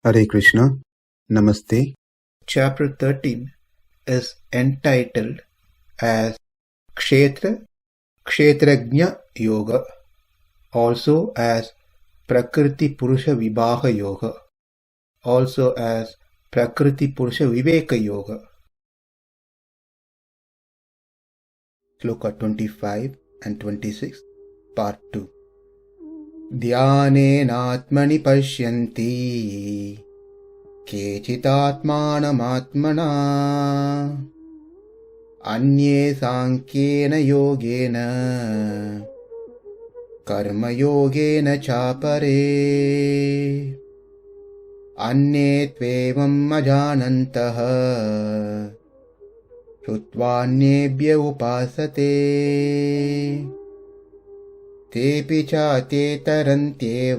Hare Krishna, Namaste. Chapter 13 is entitled as Kshetrajna Yoga, also as Prakriti Purusha Vibhaga Yoga, also as Prakriti Purusha Viveka Yoga. Sloka 25 and 26, Part 2. Dhyānenātmani paśyanti kecid ātmānam ātmanā anye sāṅkhyena yogena karma-yogena cāpare anye evam ajānantaḥ śrutvānyebhya upāsate tepi cātitaranty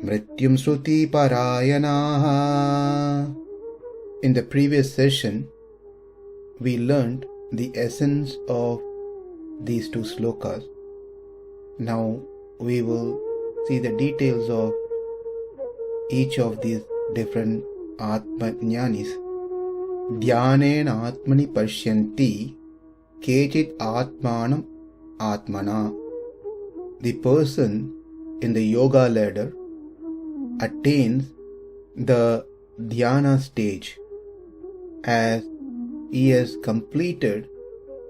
mṛtyuṁ śruti-parāyaṇāḥ. In the previous session, we learned the essence of these two slokas. Now we will see the details of each of these different ātmānyanis. Dhyānenātmani paśyanti kecid ātmānam ātmanā. The person in the yoga ladder attains the dhyana stage as he has completed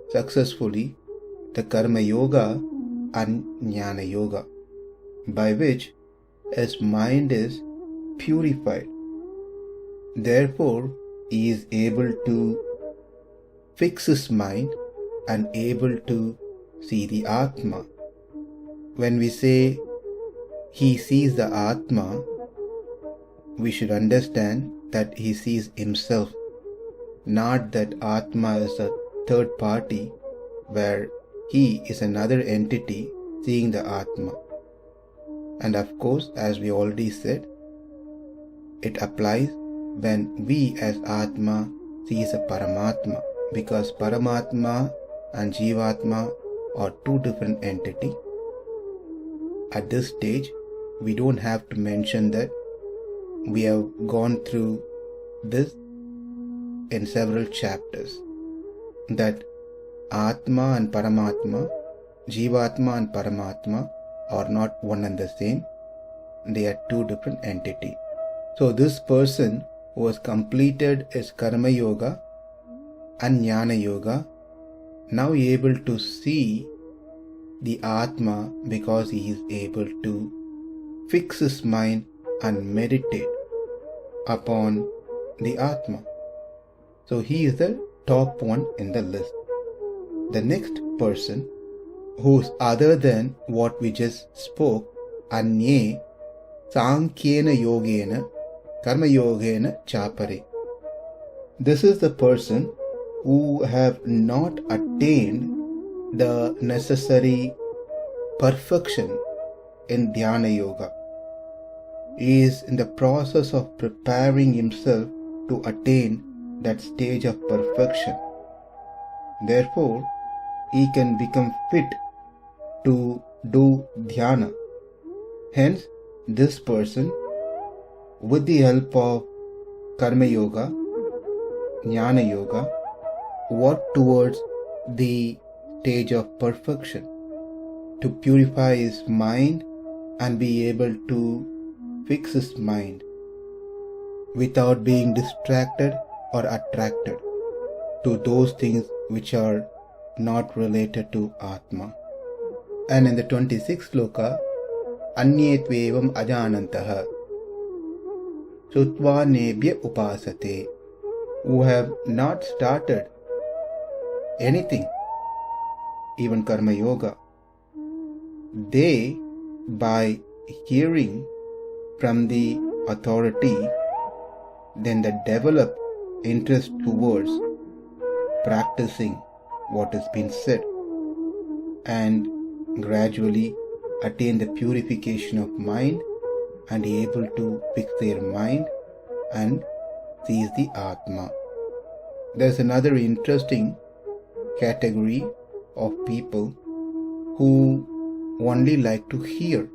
successfully the karma-yoga and jnana-yoga, by which his mind is purified. Therefore, he is able to fix his mind and able to see the Atma. When we say he sees the Atma, we should understand that he sees himself, not that Atma is a third party where he is another entity seeing the Atma. And of course, as we already said, it applies when we as Atma sees a Paramatma, because Paramatma and Jivatma are two different entities. At this stage, we don't have to mention that we have gone through this in several chapters, that Atma and Paramatma, Jivatma and Paramatma are not one and the same. They are two different entities. So this person who has completed his karma yoga and jnana yoga now able to see the Atma because he is able to fix his mind and meditate upon the Atma. So he is the top one in the list. The next person, who is other than what we just spoke, anye sāṅkhyena yogena karma-yogena cāpare. This is the person who have not attained the necessary perfection in dhyana yoga. He is in the process of preparing himself to attain that stage of perfection. Therefore, he can become fit to do dhyana. Hence, this person, with the help of karma yoga, jnana yoga, work towards the stage of perfection to purify his mind and be able to fix his mind without being distracted or attracted to those things which are not related to Atma. And in the 26th sloka, anye evam ajānantaḥ śrutvānyebhya upāsate, who have not started anything, even karma yoga, they, by hearing from the authority, then they develop interest towards practicing what has been said and gradually attain the purification of mind and able to fix their mind and seize the Atma. There's another interesting category of people who only like to hear.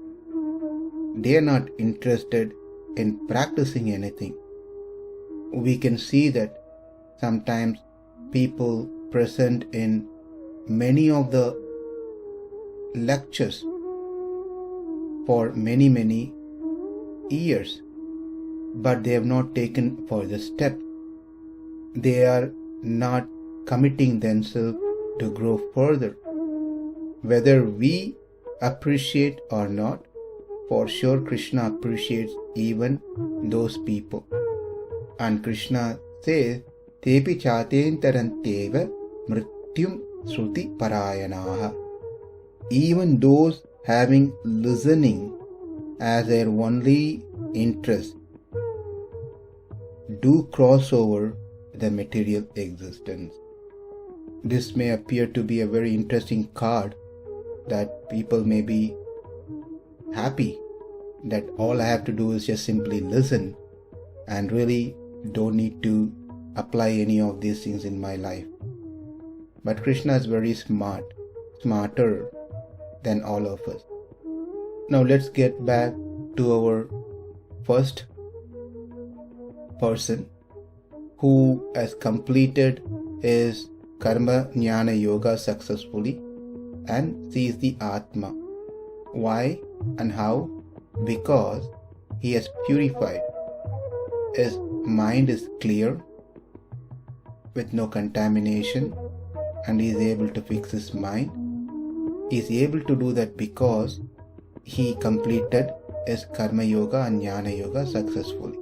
They are not interested in practicing anything. We can see that sometimes people present in many of the lectures for many years, but they have not taken further step. They are not committing themselves to grow further. Whether we appreciate or not, for sure Krishna appreciates even those people. And Krishna says, tepi cātitaranty mṛtyuṁ śruti-parāyaṇāḥ. Even those having listening as their only interest do cross over the material existence. This may appear to be a very interesting card that people may be happy that all I have to do is just simply listen and really don't need to apply any of these things in my life. But Krishna is very smart, smarter than all of us. Now let's get back to our first person who has completed his karma-yogena yoga successfully and sees the Atma. Why and how? Because he has purified. His mind is clear with no contamination and he is able to fix his mind. He is able to do that because he completed his karma yoga and jnana yoga successfully.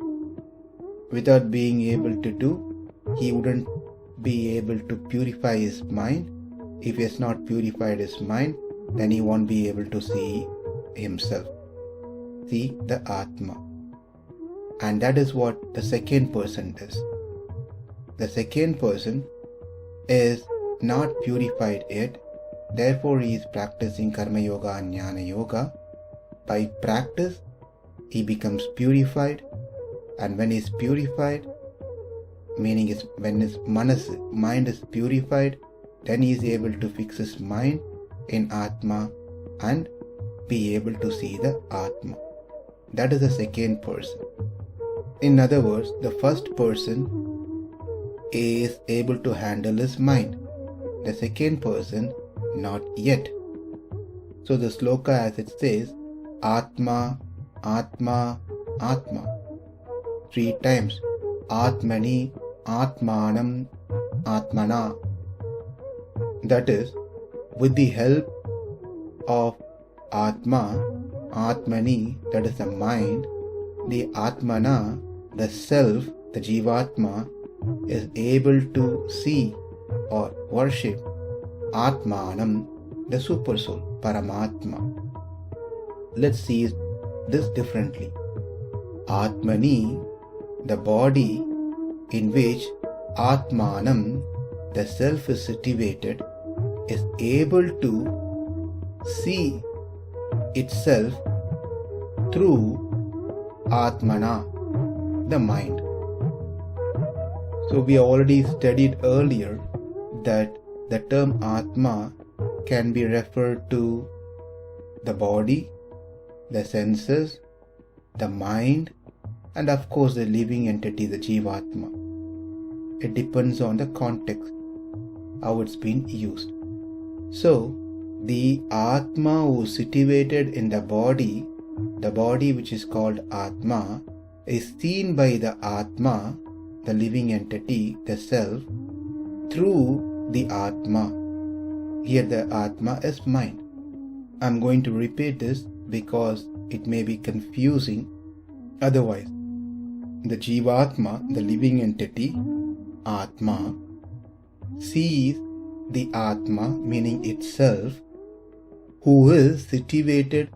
Without being able to do, he wouldn't be able to purify his mind. If he has not purified his mind, then he won't be able to see himself, see the Atma. And that is what the second person does. The second person is not purified yet, therefore he is practicing karma yoga and jnana yoga. By practice, he becomes purified, and when he is purified, meaning when his mind is purified, then he is able to fix his mind in Atma and be able to see the Atma. That is the second person. In other words, the first person is able to handle his mind. The second person, not yet. So the sloka as it says, Atma, Atma, Atma. 3 times. ātmani, ātmānam, ātmanā. That is, with the help of Atma, ātmani, that is the mind, the ātmanā, the self, the Jivatma, is able to see or worship ātmānam, the Supersoul, Paramatma. Let's see this differently. Ātmani, the body in which ātmānam, the self is situated, is able to see itself through ātmanā, the mind. So we already studied earlier that the term Atma can be referred to the body, the senses, the mind, and of course the living entity, the Jivatma. It depends on the context, how it's been used. So, the Atma who is situated in the body which is called Atma, is seen by the Atma, the living entity, the self, through the Atma. Here the Atma is mind. I'm going to repeat this because it may be confusing otherwise. The Jivatma, the living entity, Atma, sees the Atma, meaning itself, who is situated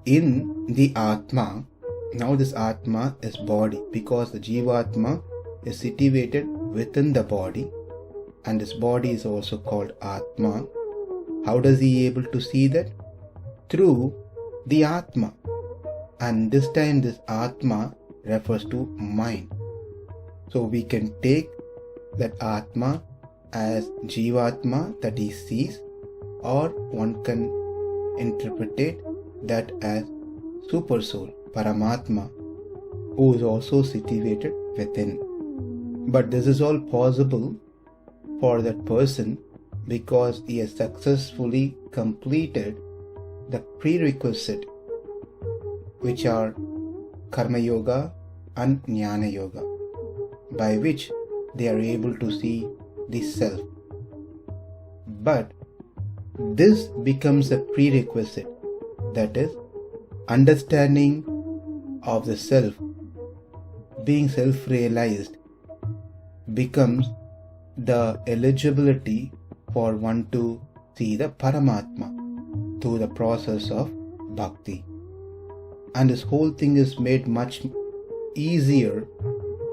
in the Atma. Now this Atma is body because the Jivatma is situated within the body, and this body is also called Atma. How does he able to see that? Through the Atma. And this time this Atma refers to mind. So we can take that Atma as Jivatma that he sees, or one can interpret that as Supersoul, Paramatma, who is also situated within. But this is all possible for that person because he has successfully completed the prerequisite, which are karma yoga and jnana yoga, by which they are able to see the self. But this becomes a prerequisite, that is, understanding of the self, being self-realized, becomes the eligibility for one to see the Paramatma through the process of bhakti. And this whole thing is made much easier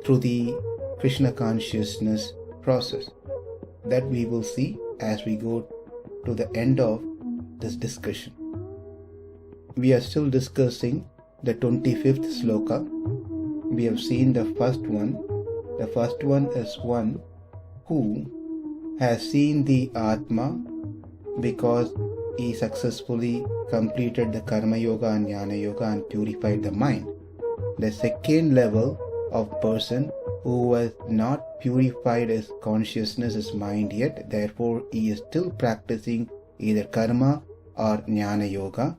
through the Krishna consciousness process that we will see as we go to the end of this discussion. We are still discussing the 25th sloka. We have seen the first one. The first one is one who has seen the Atma because he successfully completed the karma yoga and jnana yoga and purified the mind. The second level of person who has not purified his consciousness, his mind yet, therefore he is still practicing either karma or jnana yoga,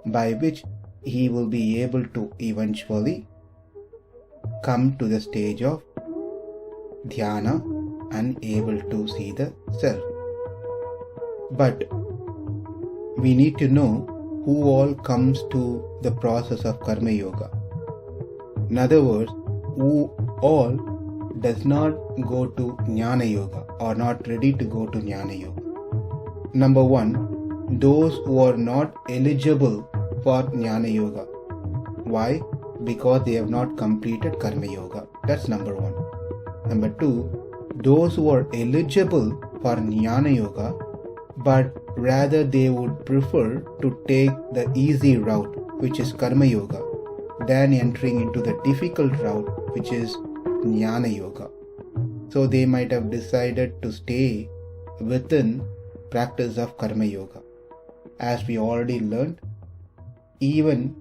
by which he will be able to eventually come to the stage of dhyana and able to see the self. But we need to know who all comes to the process of karma yoga. In other words, who all does not go to jnana yoga or not ready to go to jnana yoga. Number one, those who are not eligible for jnana yoga. Why? Because they have not completed karma yoga. That's number one. Number two, those who are eligible for jnana yoga, but rather they would prefer to take the easy route, which is karma yoga, than entering into the difficult route, which is jnana yoga. So they might have decided to stay within practice of karma yoga. As we already learned, even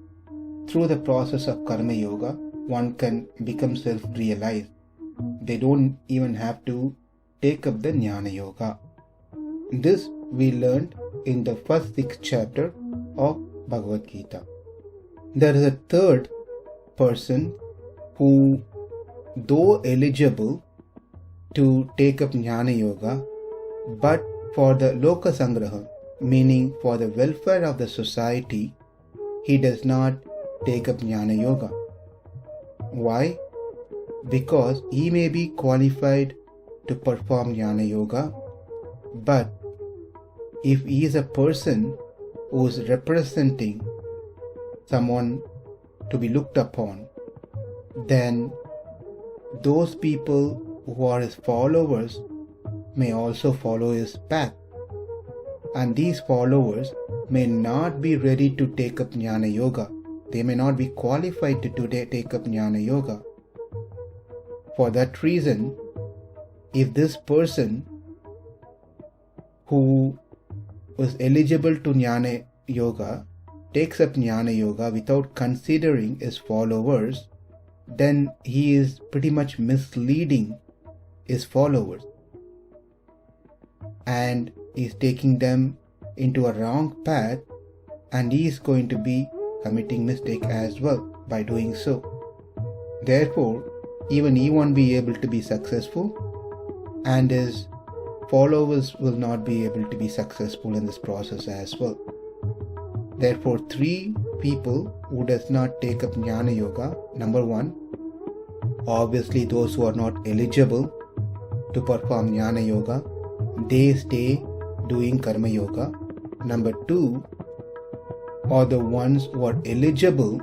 through the process of karma yoga, one can become self-realized. They don't even have to take up the jnana yoga. This we learned in the first 6th chapter of Bhagavad Gita. There is a third person who, though eligible to take up jnana yoga, but for the loka sangraha, meaning for the welfare of the society, he does not take up jnana yoga. Why? Because he may be qualified to perform jnana yoga, but if he is a person who is representing someone to be looked upon, then those people who are his followers may also follow his path, and these followers may not be ready to take up jnana yoga. They may not be qualified to take up jnana yoga. For that reason, if this person who was eligible to jnana yoga takes up jnana yoga without considering his followers, then he is pretty much misleading his followers and is taking them into a wrong path, and he is going to be committing mistake as well by doing so. Therefore, even he won't be able to be successful, and his followers will not be able to be successful in this process as well. Therefore, 3 people who does not take up jnana yoga. Number 1, obviously those who are not eligible to perform jnana yoga, they stay doing karma yoga. Number 2 are the ones who are eligible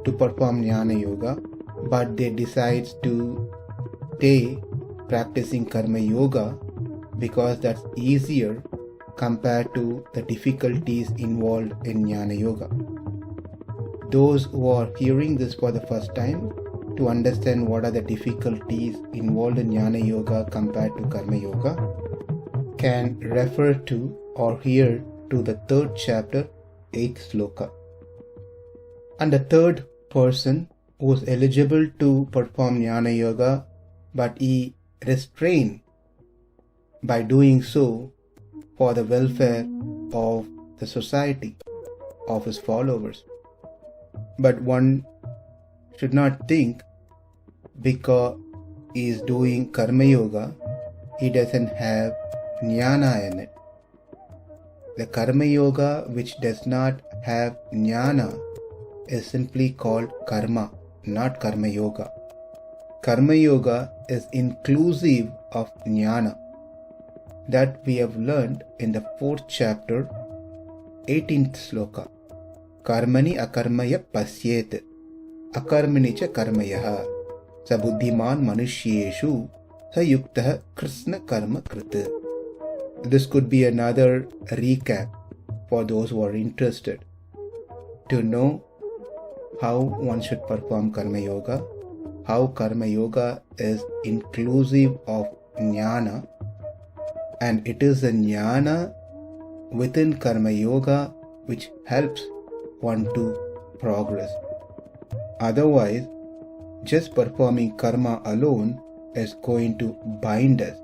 to perform jnana yoga, but they decide to stay practicing karma yoga because that's easier compared to the difficulties involved in jnana yoga. Those who are hearing this for the first time, to understand what are the difficulties involved in jnana yoga compared to karma yoga, can refer to or hear to the 3rd chapter, 8th sloka. And the third person was eligible to perform jnana yoga, but he restrained by doing so for the welfare of the society, of his followers. But one should not think because he is doing karma yoga, he doesn't have jnana in it. The karma yoga which does not have jnana is simply called karma, not karma yoga. Karma yoga is inclusive of jnana. That we have learned in the 4th chapter, 18th sloka. Karmani akarmaya paśyate, akarmani cha karmayaha, sa buddhiman manushyeshu, sa yuktah krishna karma krita. This could be another recap for those who are interested to know how one should perform karma yoga, how karma yoga is inclusive of jnana, and it is the jnana within karma yoga which helps one to progress. Otherwise, just performing karma alone is going to bind us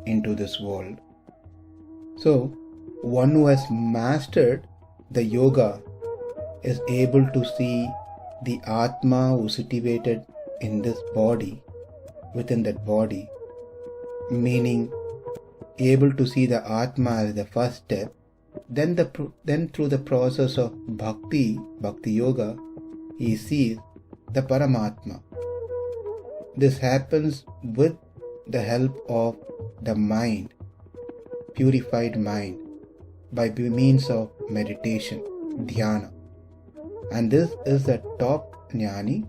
into this world. So, one who has mastered the yoga is able to see the Atma who is situated in this body, within that body, meaning able to see the Atma as the first step. Then through the process of bhakti yoga, he sees the Paramatma. This happens with the help of the mind, purified mind, by means of meditation, dhyana. And this is the top jnani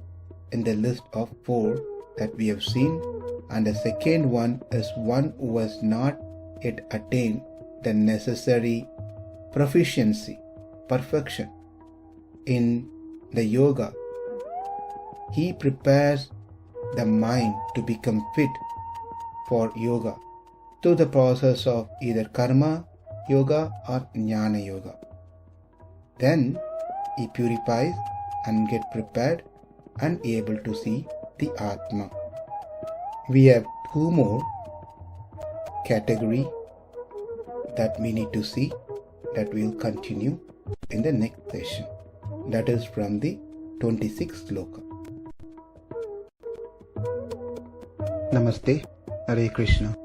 in the list of 4 that we have seen. And the second one is one who has not yet attained the necessary proficiency, perfection in the yoga. He prepares the mind to become fit for yoga through the process of either karma yoga or jnana yoga. Then he purifies and get prepared and able to see the Atma. We have 2 more category that we need to see, that we will continue in the next session. That is from the 26th sloka. Namaste. Hare Krishna.